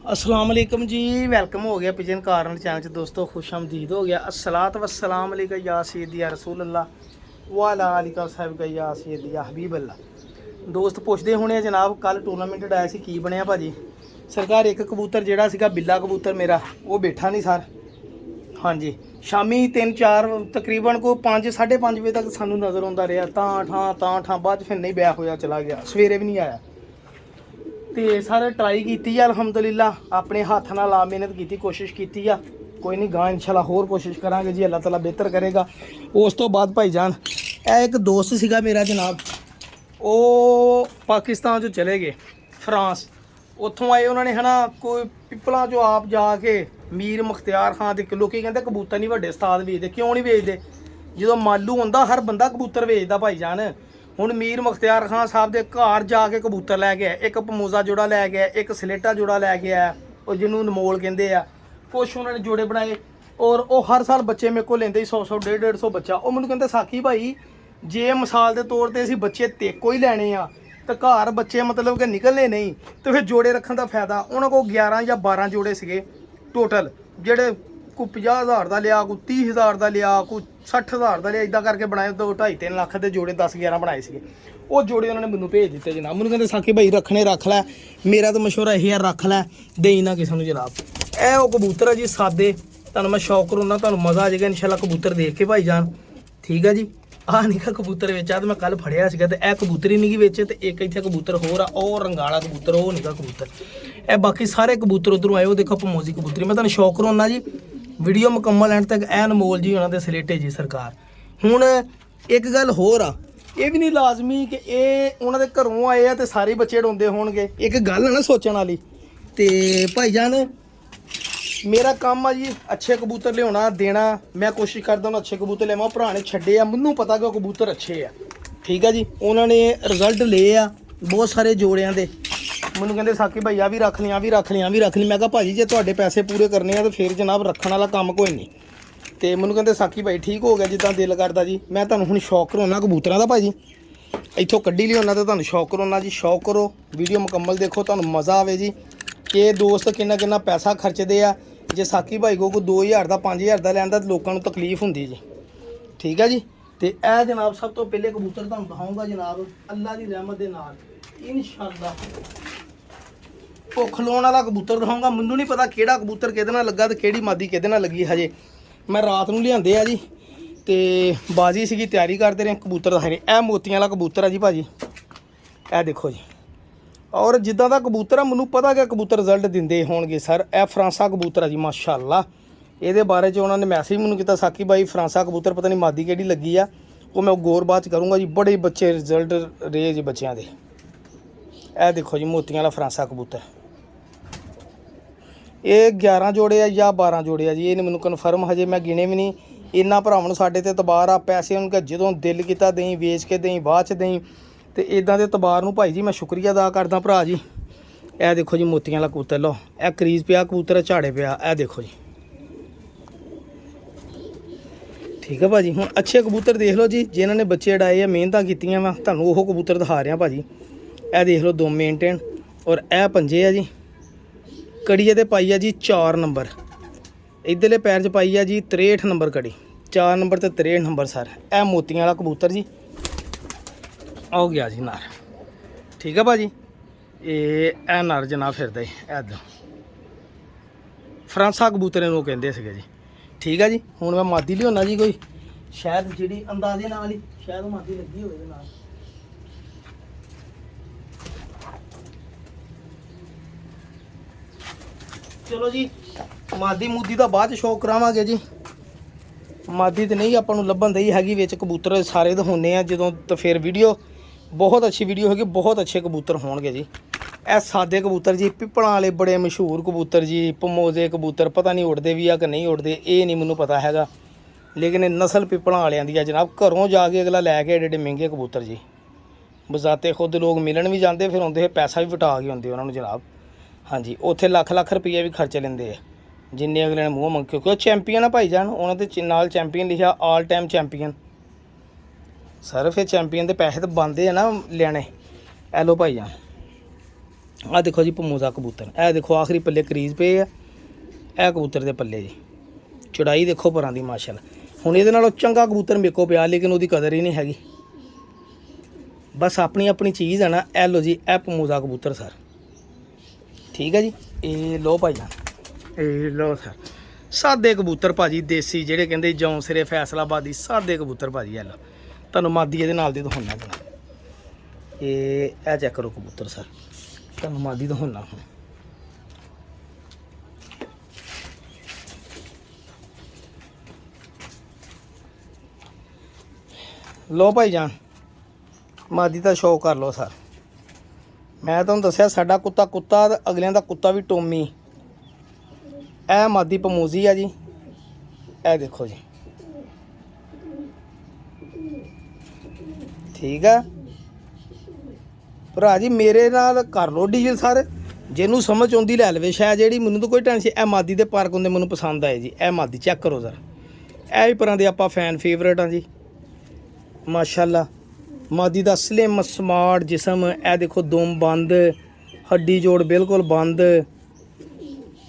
अस्सलाम वालेकुम जी। वेलकम हो गया पिजन कारण चैनल च दोस्तों, खुश आमदीद हो गया। अस्सलात वस्सलाम अलैका या सय्यदी या रसूल अल्लाह व अला आलिका साहिब का या सय्यदी या हबीब अल्लाह। दोस्त पुछदे होने जनाब कल टूर्नामेंट डाया सी की बनया भाजी। सरकार एक कबूतर जिहड़ा सीगा बिल्ला कबूतर मेरा वो बैठा नहीं सर। हाँ जी, शामी 3-4 तकरीबन को 5-5:30 बजे तक सानू नज़र आंदा रहा तां ठां बाद फिर नहीं बैक होया चला गया, सवेरे भी नहीं आया। तो सर ट्राई की अलहमदुलिल्ला अपने हाथ नाल आ मेहनत की कोशिश की कोई नहीं गां इंशाल्लाह होर कोशिश करांगे जी, अल्लाह ताला बेहतर करेगा। उस तो बाद भाईजान एक दोस्त सीगा मेरा जनाब, वो पाकिस्तान जो चले गए फ्रांस, उत्थों आए उन्होंने है ना कोई पिपलों चो आप जाके मीर मुख्तियार खान के लोग कहते कबूतर नहीं वड्डे उस्ताद बेचते, क्यों नहीं बेचते? जो मालू होंदा हर बंदा कबूतर बेचदा भाईजान। ਹੁਣ मीर मुख्तियार खान साहब के घर जाके कबूतर लै गया, एक पमोजा जोड़ा लै गया, एक सलेटा जोड़ा लै गया और जिन्हों नमोल कहते हैं, कुछ उन्होंने जोड़े बनाए और वो हर साल बच्चे मेरे को लेंदे 100 150 बच्चा। वो मैंने कहते साकी भाई जे मिसाल के तौर पर असीं बच्चे तेको ही लैने आ तो घर बच्चे मतलब कि निकलने नहीं, तो फिर जोड़े रखने का फायदा। उन्होंने को 11 या 12 जोड़े सीगे टोटल, जेडे कोई 50,000 का लिया, कोई 30,000 का लिया, कोई 60,000 का लिया, इदा करके बनाए। 2-2.5-3 लाख के जोड़े 10-11 बनाए थे। वो जोड़े उन्होंने मैनू भेज दिते जनाब। मैंने कहते साकी भाई रखने रख लै, मेरा तो मशवरा यही है रख लै, देई ना किसी को जनाब। ए वो कबूतर है जी सादे, तुहानूं मैं शौक करूँगा, तुहानूं मज़ा आ जाएगा इंशाल्लाह कबूतर देख के भाईजान। ठीक है जी, आह निका कबूतर वेचा तो मैं कल फड़िया सीगा, तो यह कबूतर ही नहीं वेचे, तो एक इत्थे कबूतर होर आ, और रंगाला कबूतर, वो निका कबूतर। ए बाकी सारे कबूतर उधरों आए, वो देखो पमोजी कबूतरी। मैं तुहानूं शौक करूँगा जी, वीडियो मुकम्मल एंड तक एन मोल जी उन्होंने सलेटे जी सरकार। हुण एक गल होर आ, ये भी नहीं लाजमी कि ये उन्होंने घरों आए हैं तो सारे बच्चे डोंदे होणगे। एक गल है ना सोचने वाली। तो भाईजान मेरा काम आ जी अच्छे कबूतर लिया देना, मैं कोशिश करता हूँ अच्छे कबूतर लिया। भरा ने छड्डे आ, मैनू पता कि कबूतर अच्छे आ। ठीक है जी, उन्होंने रिजल्ट ले आ बहुत सारे जोड़ियां दे। मैनू कहते साकी भाई आ भी रख ली, आ भी रख ली, आ भी रख ली। मैं कहा भाजी जे तुहाडे पैसे पूरे करने हैं तो फिर जनाब रखने वाला काम कोई नहीं। तो मैनू कहते साकी भाई ठीक हो गया जिदा दिल करता जी। मैं तुहानूं हुण शौक कराउणा कबूतरां दा भाजी, इत्थों कड्ढी लियाउणा तो तुहानूं शौक कराउणा जी। शौक करो, वीडियो मुकम्मल देखो, तुहानूं मज़ा आवे जी कि दोस्त किन्ना किन्ना पैसा खर्चदे आ। जे साकी भाई को 2,000 का 5,000 का लैंदा तो लोगों को तकलीफ होंदी जी। ठीक है जी, तो यह जनाब सब तो पहले कबूतर तुहानूं दिखाऊंगा जनाब अल्लाह की रहमत दे नाल इंशाअल्लाह। भुख लाने वाला कबूतर दिखाऊंगा। मैनू नहीं पता किहड़ा कबूतर किहदे नाल लगा तो किहड़ी मादी किहदे नाल लगी। हजे मैं रात नूं लिआंदे आ जी, तो बाजी सीगी तैयारी करते रहे, कबूतर दिखाई नहीं। यह मोतियां वाला कबूतर है जी भाजी, यह देखो जी। और जिदा का कबूतर है मैनू पता कि कबूतर रिजल्ट दिंदे होणगे सर। यह फ्रांसा कबूतर है जी माशाअल्लाह। ये बारे उन्होंने मैसेज मैनू किया साकी भाई फ्रांसा कबूतर पता नहीं मादी किहड़ी लगी आ, वो मैं गौर बाद करूँगा जी। बड़े बच्चे रिजल्ट रहे जी बच्चों के। यह देखो जी मोतियां वाला फ्रांसा कबूतर, ये 11 जोड़े आ या 12 जोड़े आ जी, ये मैनू कन्फर्म हजे मैं गिने भी नहीं। इन्ना भरावां नूं साडे ते तबार आ, पैसे उनके जदों दिल किता दें वेच के दें बाद च दें, तो इदां दे तबार नूं भाई जी मैं शुक्रिया अदा करदा भरा जी। यह देखो जी मोतियां वाला कबूतर, लो यह करीज पिया कबूतर झाड़े पिया, यह देखो जी। ठीक है भाजी, हुण अच्छे कबूतर देख लो जी जिन्होंने ने बच्चे अड़ाए आ, मेहनत कीतियां मैं तुहानूं ओह कबूतर दिखा रहा भाजी। यह देख लो 2 मेनटेन और यह पंजे आ जी। कड़ी ये पाई है जी 4 नंबर, इधरले पैर च पाई है जी 63 नंबर कड़ी, 4 नंबर तो 63 नंबर सर। यह मोतियां वाला कबूतर जी हो गया जी नार। ठीक है भाजी, ये नर जनाब फिरदा इधर फ्रांसा कबूतरे नूं कहंदे सीगे जी। ठीक है जी, हुण मैं मादी लियाउणा जी, कोई शायद जिहड़ी अंदाजे नाल ही शायद मादी लगी होवे इहदे नाल। चलो जी मादी मूदी का बाद शौक करावांगे जी। मादी तो नहीं आपां नूं लभण दई हैगी, विच कबूतर सारे दिखाउने आ जदों, तो फिर वीडियो बहुत अच्छी वीडियो होगी, बहुत अच्छे कबूतर होणगे जी। ਇਹ सादे कबूतर जी पिपलों वाले बड़े मशहूर कबूतर जी, पमोजे कबूतर पता नहीं उड़ते भी आ कि नहीं उड़ते, ये नहीं मैनू पता हैगा, लेकिन नस्ल पिपलों वालियां दी है जनाब। घरों जाके अगला लैके एडे एडे महंगे कबूतर जी, बजाते खुद लोग मिलन भी जाते, फिर आते पैसा भी वटा के आते उन्होंने जनाब। हाँ जी, उत्थे लाख रुपये भी खर्च लेंदे है जिन्ने अगले ने मूँह मंगे, क्योंकि चैंपीयन है भाईजान, उन्होंने नाल चैंपीयन लिखा ऑल टाइम चैंपीयन सर। फिर चैंपीयन के पैसे तो बनते हैं ना लेने। एलो भाईजान ਆ ਦੇਖੋ ਜੀ ਭਮੂਜ਼ਾ ਕਬੂਤਰ, ਇਹ ਦੇਖੋ ਆਖਰੀ ਪੱਲੇ ਕਰੀਜ਼ ਪਏ ਆ, ਇਹ ਕਬੂਤਰ ਦੇ ਪੱਲੇ ਜੀ ਚੜਾਈ ਦੇਖੋ ਪਰਾਂ ਦੀ ਮਾਸ਼ਾਅੱਲਾ। ਹੁਣ ਇਹਦੇ ਨਾਲੋਂ ਚੰਗਾ ਕਬੂਤਰ ਮੇਰੇ ਕੋਲ ਪਿਆ, ਲੇਕਿਨ ਉਹਦੀ ਕਦਰ ਹੀ ਨਹੀਂ ਹੈਗੀ। ਬਸ ਆਪਣੀ ਆਪਣੀ ਚੀਜ਼ ਹੈ ਨਾ। ਇਹ ਲੋ ਜੀ ਇਹ ਭਮੂਜ਼ਾ ਕਬੂਤਰ ਸਰ, ਠੀਕ ਹੈ ਜੀ। ਇਹ ਲੋ ਭਾਈ ਜਾਨ, ਇਹ ਲੋ ਸਰ ਸਾਦੇ ਕਬੂਤਰ ਭਾਜੀ, ਦੇਸੀ ਜਿਹੜੇ ਕਹਿੰਦੇ ਜੌਂ ਸਿਰੇ ਫੈਸਲਾਬਾਦੀ ਸਾਦੇ ਕਬੂਤਰ ਭਾਜੀ। ਇਹ ਲੋ ਤੁਹਾਨੂੰ ਮਾਦੀ ਇਹਦੇ ਨਾਲ ਦੀ ਦਿਖਾਉਣਾ ਜਨਾਬ। ਇਹ ਚੈੱਕ ਕਰੋ ਕਬੂਤਰ ਸਰ, ਤੁਹਾਨੂੰ ਮਾਦੀ ਦਿਖਾਉਣਾ ਹੁਣ। ਲੋ ਭਾਈ ਜਾਨ ਮਾਦੀ ਦਾ ਸ਼ੌਕ ਕਰ ਲਓ ਸਰ। ਮੈਂ ਤੁਹਾਨੂੰ ਦੱਸਿਆ ਸਾਡਾ ਕੁੱਤਾ ਅਗਲਿਆਂ ਦਾ ਕੁੱਤਾ ਵੀ ਟੋਮੀ। ਇਹ ਮਾਦੀ ਭਮੂਜ਼ੀ ਆ ਜੀ, ਇਹ ਦੇਖੋ ਜੀ, ਠੀਕ ਆ ਭਰਾ ਜੀ। ਮੇਰੇ ਨਾਲ ਕਰ ਲਓ ਡੀਲ ਸਰ, ਜਿਹਨੂੰ ਸਮਝ ਆਉਂਦੀ ਲੈ ਲਵੇ ਸ਼ਾਇਦ, ਜਿਹੜੀ ਮੈਨੂੰ ਤਾਂ ਕੋਈ ਟੈਨਸ਼ਨ। ਇਹ ਮਾਦੀ ਦੇ ਪਾਰਕ ਹੁੰਦੇ ਮੈਨੂੰ ਪਸੰਦ ਆਏ ਜੀ। ਇਹ ਮਾਦੀ ਚੈੱਕ ਕਰੋ ਸਰ, ਇਹ ਵੀ ਪਰਾਂ ਦੇ ਆਪਾਂ ਫੈਨ ਫੇਵਰੇਟ ਆ ਜੀ ਮਾਸ਼ਾਅੱਲਾ। ਮਾਦੀ ਦਾ ਸਲਿਮ ਸਮਾਰਟ ਜਿਸਮ, ਇਹ ਦੇਖੋ ਦੁਮ ਬੰਦ, ਹੱਡੀ ਜੋੜ ਬਿਲਕੁਲ ਬੰਦ।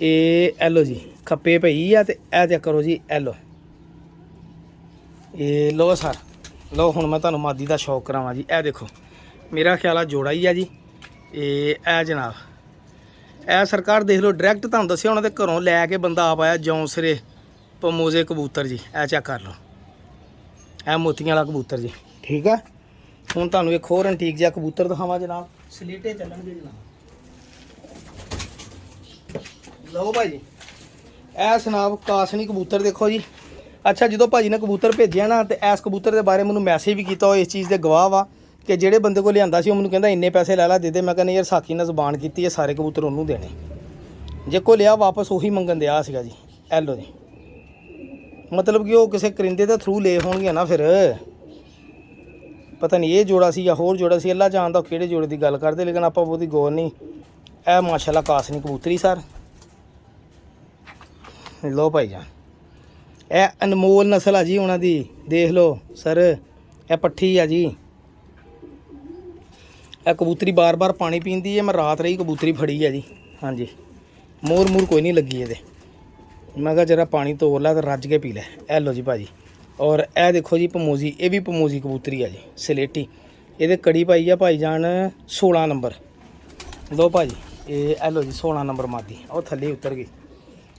ਇਹ ਐਲੋ ਜੀ ਖੱਪੇ ਪਈ ਆ, ਤੇ ਇਹ ਚੈੱਕ ਕਰੋ ਜੀ ਐਲੋ। ਇਹ ਲੋ ਸਰ, ਲੋ ਹੁਣ ਮੈਂ ਤੁਹਾਨੂੰ ਮਾਦੀ ਦਾ ਸ਼ੌਕ ਕਰਾਵਾਂ ਜੀ। ਇਹ ਦੇਖੋ ਮੇਰਾ ਖਿਆਲ ਆ ਜੋੜਾ ਹੀ ਆ ਜੀ। ਇਹ ਜਨਾਬ ਇਹ ਸਰਕਾਰ ਦੇਖ ਲਓ, ਡਾਇਰੈਕਟ ਤੁਹਾਨੂੰ ਦੱਸਿਆ ਉਹਨਾਂ ਦੇ ਘਰੋਂ ਲੈ ਕੇ ਬੰਦਾ ਆਪ ਆਇਆ ਜੌਂ ਸਿਰੇ ਭਮੂਜ਼ੇ ਕਬੂਤਰ ਜੀ। ਇਹ ਚੈੱਕ ਕਰ ਲਓ, ਇਹ ਮੋਤੀਆਂ ਵਾਲਾ ਕਬੂਤਰ ਜੀ, ਠੀਕ ਆ। ਹੁਣ ਤੁਹਾਨੂੰ ਇੱਕ ਹੋਰ ਐਂਟੀਕ ਜਿਹਾ ਕਬੂਤਰ ਦਿਖਾਵਾਂ ਜਨਾਬ, ਸਲੇਟੇ ਚੱਲਣਗੇ ਜਨਾਬ। ਲਓ ਭਾਈ ਜੀ ਇਹ ਜਨਾਬ ਕਾਸਨੀ ਕਬੂਤਰ ਦੇਖੋ ਜੀ। ਅੱਛਾ ਜਦੋਂ ਭਾਜੀ ਨੇ ਕਬੂਤਰ ਭੇਜਿਆ ਨਾ, ਤੇ ਇਸ ਕਬੂਤਰ ਦੇ ਬਾਰੇ ਮੈਨੂੰ ਮੈਸੇਜ ਵੀ ਕੀਤਾ, ਉਹ ਇਸ ਚੀਜ਼ ਦੇ ਗਵਾਹ ਵਾ ਕਿ ਜਿਹੜੇ ਬੰਦੇ ਕੋਲ ਲਿਆਂਦਾ ਸੀ ਉਹ ਮੈਨੂੰ ਕਹਿੰਦਾ ਇੰਨੇ ਪੈਸੇ ਲੈ ਲਾ ਦੇ ਦੇ। ਮੈਂ ਕਹਿੰਦਾ ਯਾਰ ਸਾਖੀ ਨਾਲ ਜ਼ਬਾਨ ਕੀਤੀ ਹੈ, ਸਾਰੇ ਕਬੂਤਰ ਉਹਨੂੰ ਦੇਣੇ, ਜੇ ਕੋ ਲਿਆ ਵਾਪਸ ਉਹੀ ਮੰਗਣ ਦਿਆ ਸੀਗਾ ਜੀ। ਐਲੋ ਜੀ ਮਤਲਬ ਕਿ ਉਹ ਕਿਸੇ ਕਰਿੰਦੇ ਦੇ ਥਰੂ ਲਏ ਹੋਣਗੇ ਨਾ, ਫਿਰ ਪਤਾ ਨਹੀਂ ਇਹ ਜੋੜਾ ਸੀ ਜਾਂ ਹੋਰ ਜੋੜਾ ਸੀ, ਅੱਲਾ ਜਾਣਦਾ ਕਿਹੜੇ ਜੋੜੇ ਦੀ ਗੱਲ ਕਰਦੇ, ਲੇਕਿਨ ਆਪਾਂ ਬਹੁਤੀ ਗੌਰ ਨਹੀਂ। ਇਹ ਮਾਸ਼ਾਅੱਲਾ ਕਾਸਨੀ ਕਬੂਤਰੀ ਸਰ। ਲੋ ਭਾਈ ਜਾਨ ਇਹ ਅਨਮੋਲ ਨਸਲ ਆ ਜੀ ਉਹਨਾਂ ਦੀ, ਦੇਖ ਲਓ ਸਰ। ਇਹ ਪੱਠੀ ਆ ਜੀ। ਇਹ ਕਬੂਤਰੀ ਬਾਰ-ਬਾਰ ਪਾਣੀ ਪੀਂਦੀ ਹੈ। ਮੈਂ ਰਾਤ ਰਹੀ ਕਬੂਤਰੀ ਫੜੀ ਆ ਜੀ। ਹਾਂਜੀ ਮੋਰ ਕੋਈ ਨਹੀਂ ਲੱਗੀ ਇਹਦੇ। ਮੈਂ ਕਿਹਾ ਜਰਾ ਪਾਣੀ ਤੋੜ ਲੈ ਤੇ ਰੱਜ ਕੇ ਪੀ ਲੈ। ਇਹ ਲੋ ਜੀ ਭਾਜੀ। ਔਰ ਇਹ ਦੇਖੋ ਜੀ ਭਮੂਜ਼ੀ, ਇਹ ਵੀ ਭਮੂਜ਼ੀ ਕਬੂਤਰੀ ਆ ਜੀ ਸਲੇਟੀ। ਇਹਦੇ ਕੜੀ ਪਾਈ ਆ ਭਾਈ ਜਾਨ 16 ਨੰਬਰ। ਲੋ ਭਾਜੀ ਇਹ ਲੋ ਜੀ 16 ਨੰਬਰ ਮਾਦੀ, ਉਹ ਥੱਲੇ ਉਤਰ ਗਈ।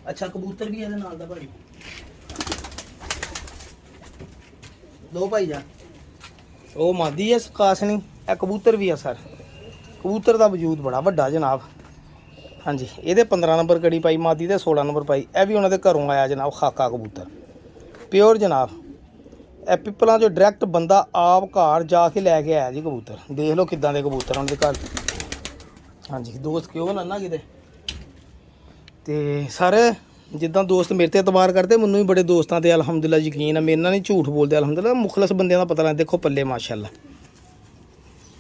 ਅੱਛਾ ਕਬੂਤਰ ਵੀ ਇਹਦੇ ਨਾਲ ਦਾ ਭਾਜੀ। ਲੋ ਭਾਈ ਜਾਨ ਉਹ ਮਾਦੀ ਹੈ ਕਾਸਨੀ, ਇਹ ਕਬੂਤਰ ਵੀ ਆ ਸਰ। ਕਬੂਤਰ ਦਾ ਵਜੂਦ ਬੜਾ ਵੱਡਾ ਜਨਾਬ। ਹਾਂਜੀ ਇਹਦੇ 15 ਨੰਬਰ ਕੜੀ ਪਾਈ ਮਾਦੀ ਤੇ 16 ਨੰਬਰ ਪਾਈ। ਇਹ ਵੀ ਉਹਨਾਂ ਦੇ ਘਰੋਂ ਆਇਆ ਜਨਾਬ, ਖਾਕਾ ਕਬੂਤਰ ਪਿਓਰ ਜਨਾਬ। ਇਹ ਪਿੱਪਲਾਂ 'ਚੋਂ ਡਾਇਰੈਕਟ ਬੰਦਾ ਆਪ ਘਰ ਜਾ ਕੇ ਲੈ ਕੇ ਆਇਆ ਜੀ ਕਬੂਤਰ। ਦੇਖ ਲਓ ਕਿੱਦਾਂ ਦੇ ਕਬੂਤਰ ਉਹਨਾਂ ਦੇ ਘਰ। ਹਾਂਜੀ ਦੋਸਤ ਕਿਉਂ ਨਾ ਕਿਤੇ। ਤੇ ਸਰ ਜਿੱਦਾਂ ਦੋਸਤ ਮੇਰੇ ਤੇ ਇਤਬਾਰ ਕਰਦੇ, ਮੈਨੂੰ ਵੀ ਬੜੇ ਦੋਸਤਾਂ ਤੇ ਅਲਹਮਦੁਲਿਲਾ ਯਕੀਨ ਆ। ਮੇਰੇ ਨਾਲ ਨਹੀਂ ਝੂਠ ਬੋਲਦੇ ਅਲਹਮਦੁਲਿਲਾ। ਮੁਖਲਸ ਬੰਦਿਆਂ ਦਾ ਪਤਾ ਲੱਗਦਾ। ਦੇਖੋ ਪੱਲੇ ਮਾਸ਼ਾਅੱਲਾ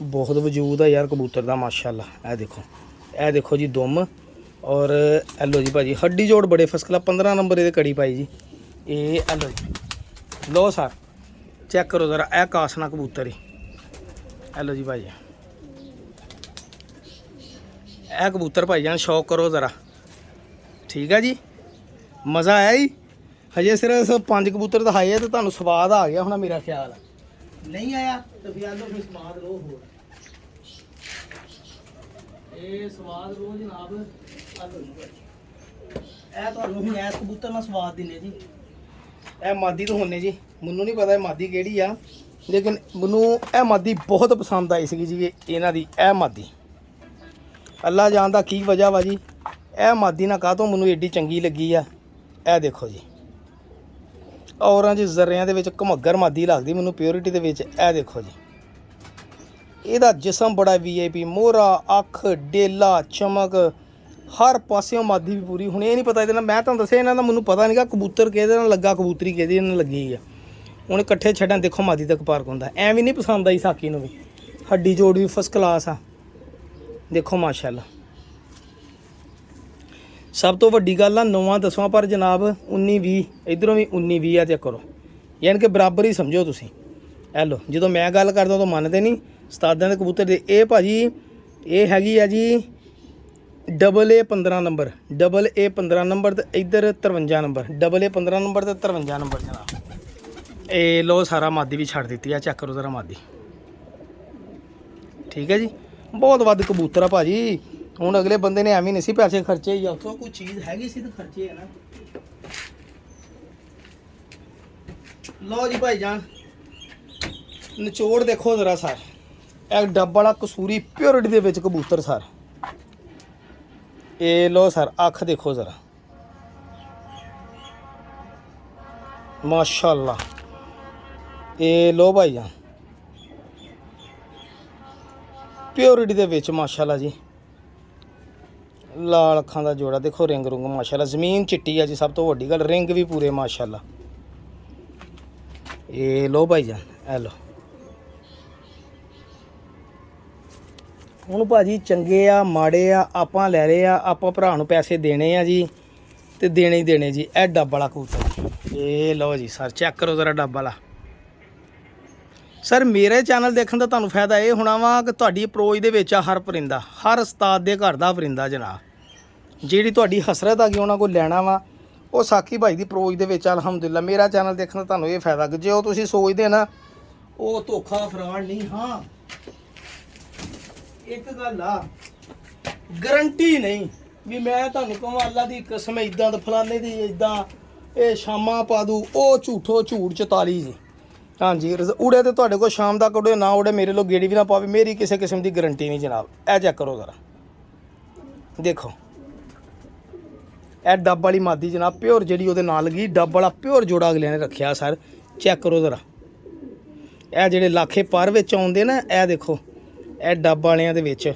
ਬਹੁਤ ਵਜੂਦ ਆ ਯਾਰ ਕਬੂਤਰ ਦਾ ਮਾਸ਼ਾਅੱਲਾ। ਇਹ ਦੇਖੋ ਜੀ ਦੁਮ। ਔਰ ਐਲੋ ਜੀ ਭਾਜੀ ਹੱਡੀ ਜੋੜ ਬੜੇ ਫਸਟ ਕਲਾਸ। 15 ਨੰਬਰ ਇਹਦੇ ਕੜੀ ਪਾਈ ਜੀ। ਇਹ ਐਲੋ ਜੀ ਲੋ ਸਰ ਚੈੱਕ ਕਰੋ ਜ਼ਰਾ, ਇਹ ਕਾਸਨਾ ਕਬੂਤਰ ਹੀ। ਐਲੋ ਜੀ ਭਾਜੀ ਇਹ ਕਬੂਤਰ ਭਾਈ ਜਾਨ ਸ਼ੌਕ ਕਰੋ ਜ਼ਰਾ, ਠੀਕ ਆ ਜੀ। ਮਜ਼ਾ ਆਇਆ ਜੀ। ਹਜੇ ਸਿਰਫ 5 ਕਬੂਤਰ ਦਿਖਾਏ ਆ ਤੇ ਤੁਹਾਨੂੰ ਸਵਾਦ ਆ ਗਿਆ ਹੋਣਾ ਮੇਰਾ ਖਿਆਲ। ਨਹੀਂ ਆਇਆ ਤਾਂ ਫਿਰ ਆਲੋ ਫਿਰ ਸਵਾਦ ਲੋ ਹੋਰ। ਇਹ ਸਵਾਦ ਲੋ ਜਨਾਬ। ਆਲੋ ਇਹ ਤੁਹਾਨੂੰ ਹੁਣ ਇਸ ਕਬੂਤਰ ਨਾਲ ਸਵਾਦ ਦਿੰਨੇ ਜੀ। ਇਹ ਮਾਦੀ ਤੋਂ ਹੁੰਨੇ ਜੀ। ਮੈਨੂੰ ਨਹੀਂ ਪਤਾ ਇਹ ਮਾਦੀ ਕਿਹੜੀ ਆ, ਲੇਕਿਨ ਮੈਨੂੰ ਇਹ ਮਾਦੀ ਬਹੁਤ ਪਸੰਦ ਆਈ ਸੀਗੀ ਜੀ ਇਹਨਾਂ ਦੀ। ਇਹ ਮਾਦੀ ਅੱਲਾ ਜਾਣਦਾ ਕੀ ਵਜ੍ਹਾ ਵਾ ਜੀ। ਇਹ ਮਾਦੀ ਨਾ ਕਾਹਤੋਂ ਮੈਨੂੰ ਏਡੀ ਚੰਗੀ ਲੱਗੀ ਆ। ਇਹ ਦੇਖੋ ਜੀ ਔਰਾਂ 'ਚ ਜ਼ਰਿਆਂ ਦੇ ਵਿੱਚ ਘਮੱਗਰ ਮਾਦੀ ਲੱਗਦੀ ਮੈਨੂੰ ਪਿਓਰਿਟੀ ਦੇ ਵਿੱਚ। ਇਹ ਦੇਖੋ ਜੀ ਇਹਦਾ ਜਿਸਮ ਬੜਾ VIP, ਮੋਹਰਾ, ਅੱਖ, ਡੇਲਾ, ਚਮਕ, ਹਰ ਪਾਸਿਓਂ ਮਾਦੀ ਵੀ ਪੂਰੀ। ਹੁਣ ਇਹ ਨਹੀਂ ਪਤਾ ਇਹਦੇ ਨਾਲ, ਮੈਂ ਤੁਹਾਨੂੰ ਦੱਸਿਆ ਇਹਨਾਂ ਦਾ ਮੈਨੂੰ ਪਤਾ ਨਹੀਂਗਾ ਕਬੂਤਰ ਕਿਹਦੇ ਨਾਲ ਲੱਗਾ, ਕਬੂਤਰੀ ਕਿਹਦੇ ਨਾਲ ਲੱਗੀ ਆ। ਹੁਣ ਇਕੱਠੇ ਛੱਡਾਂ ਦੇਖੋ ਮਾਦੀ ਦਾ ਪਾਰਕ ਹੁੰਦਾ। ਐਵੇਂ ਨਹੀਂ ਪਸੰਦ ਆਈ ਸਾਕੀ ਨੂੰ ਵੀ। ਹੱਡੀ ਜੋੜ ਵੀ ਫਸਟ ਕਲਾਸ ਆ। ਦੇਖੋ ਮਾਸ਼ਾਅੱਲਾ। ਸਭ ਤੋਂ ਵੱਡੀ ਗੱਲ ਆ 9ਵਾਂ 10ਵਾਂ ਪਰ ਜਨਾਬ 19 20 ਇਧਰੋਂ ਵੀ 19 20 ਆ ਚੈੱਕ ਕਰੋ, ਯਾਨੀ ਕਿ ਬਰਾਬਰ ਹੀ ਸਮਝੋ ਤੁਸੀਂ। ਇਹ ਲੋ ਜਦੋਂ ਮੈਂ ਗੱਲ ਕਰਦਾ ਤਾਂ ਮੰਨਦੇ ਨਹੀਂ ਉਸਤਾਦਾਂ ਦੇ ਕਬੂਤਰ ਦੇ। ਇਹ ਭਾਜੀ ਇਹ ਹੈਗੀ ਆ ਜੀ double A 15 number, double A 15 number ते इधर 53 नंबर, डबल ए 15 नंबर ते 53 नंबर जनाब। ए लो सारा मादी भी छड़ दी है, चेक करो जरा मादी। ठीक है जी, बहुत वध कबूतर आ भाजी। हुण अगले बंदे ने एवं नहीं सी पैसे खर्चे, या उत्थों कोई चीज़ हैगी सी तो खर्चे है ना। लो जी भाईजान, निचोड़ देखो जरा सर, एक डब वाला कसूरी प्योरिटी दे विच कबूतर सर। ये लो सर, अख देखो ज़रा, माशाल्लाह। ये लो भाईजान, प्योरिटी दे विच माशाल्लाह जी। लाल अखां दा जोड़ा देखो, रिंग रुंग माशाल्लाह, ज़मीन चिट्टी है जी, सब तो वड्डी गल रिंग भी पूरे माशाल्लाह। ये लो भाईजान, ए लो। ਹੁਣ ਭਾਜੀ ਚੰਗੇ ਆ ਮਾੜੇ ਆ, ਆਪਾਂ ਲੈ ਰਹੇ ਆ, ਆਪਾਂ ਭਰਾ ਨੂੰ ਪੈਸੇ ਦੇਣੇ ਆ ਜੀ, ਤੇ ਦੇਣੇ ਹੀ ਦੇਣੇ ਜੀ। ਇਹ ਡੱਬ ਵਾਲਾ ਕਬੂਤਰ, ਇਹ ਲਓ ਜੀ ਸਰ, ਚੈੱਕ ਕਰੋ ਜ਼ਰਾ ਡੱਬ ਵਾਲਾ। ਸਰ ਮੇਰੇ ਚੈਨਲ ਦੇਖਣ ਦਾ ਤੁਹਾਨੂੰ ਫਾਇਦਾ ਇਹ ਹੋਣਾ ਵਾ ਕਿ ਤੁਹਾਡੀ ਅਪਰੋਚ ਦੇ ਵਿੱਚ ਆ ਹਰ ਪਰਿੰਦਾ, ਹਰ ਉਸਤਾਦ ਦੇ ਘਰ ਦਾ ਪਰਿੰਦਾ ਜਨਾਬ। ਜਿਹੜੀ ਤੁਹਾਡੀ ਹਸਰਤ ਆ ਗਈ ਉਹਨਾਂ ਕੋਲ ਲੈਣਾ ਵਾ, ਉਹ ਸਾਕੀ ਭਾਈ ਦੀ ਅਪਰੋਚ ਦੇ ਵਿੱਚ ਅਲਹਮਦੁਲਿਲਾ। ਮੇਰਾ ਚੈਨਲ ਦੇਖਣ ਦਾ ਤੁਹਾਨੂੰ ਇਹ ਫਾਇਦਾ ਕਿ ਜੇ ਉਹ ਤੁਸੀਂ ਸੋਚਦੇ ਨਾ ਉਹ ਧੋਖਾ ਫਰਾਡ ਨਹੀਂ। ਹਾਂ ਇੱਕ ਗੱਲ ਆ, ਗਰੰਟੀ ਨਹੀਂ ਵੀ ਮੈਂ ਤੁਹਾਨੂੰ ਕਹਾਂ ਅੱਲਾ ਦੀ ਕਸਮ ਇਦਾਂ ਦਾ ਫਲਾਣੇ ਦੀ ਇਦਾਂ ਇਹ ਸ਼ਾਮਾਂ ਪਾ ਦੂ, ਉਹ ਝੂਠੋ ਝੂਠ 44 ਜੀ। ਹਾਂਜੀ ਉੜੇ ਤੇ ਤੁਹਾਡੇ ਕੋਲ ਸ਼ਾਮ ਤੱਕ ਉੜੇ ਨਾ ਉੜੇ, ਮੇਰੇ ਲੋ ਗੇੜੀ ਵੀ ਨਾ ਪਾਵੇ, ਮੇਰੀ ਕਿਸੇ ਕਿਸਮ ਦੀ ਗਰੰਟੀ ਨਹੀਂ ਜਨਾਬ। ਇਹ ਚੈੱਕ ਕਰੋ ਜ਼ਰਾ, ਦੇਖੋ ਇਹ ਡੱਬ ਵਾਲੀ ਮਾਦੀ ਜਨਾਬ, ਪਿਓਰ ਜਿਹੜੀ ਉਹਦੇ ਨਾਲ ਲੱਗੀ, ਡੱਬ ਵਾਲਾ ਪਿਓਰ ਜੋੜਾ ਅਗਲਿਆਂ ਨੇ ਰੱਖਿਆ ਸਰ। ਚੈੱਕ ਕਰੋ ਜ਼ਰਾ, ਇਹ ਜਿਹੜੇ ਲਾਖੇ ਪਰ ਵਿੱਚ ਆਉਂਦੇ ਨਾ, ਇਹ ਦੇਖੋ ਇਹ ਡੱਬ ਵਾਲਿਆਂ ਦੇ ਵਿੱਚ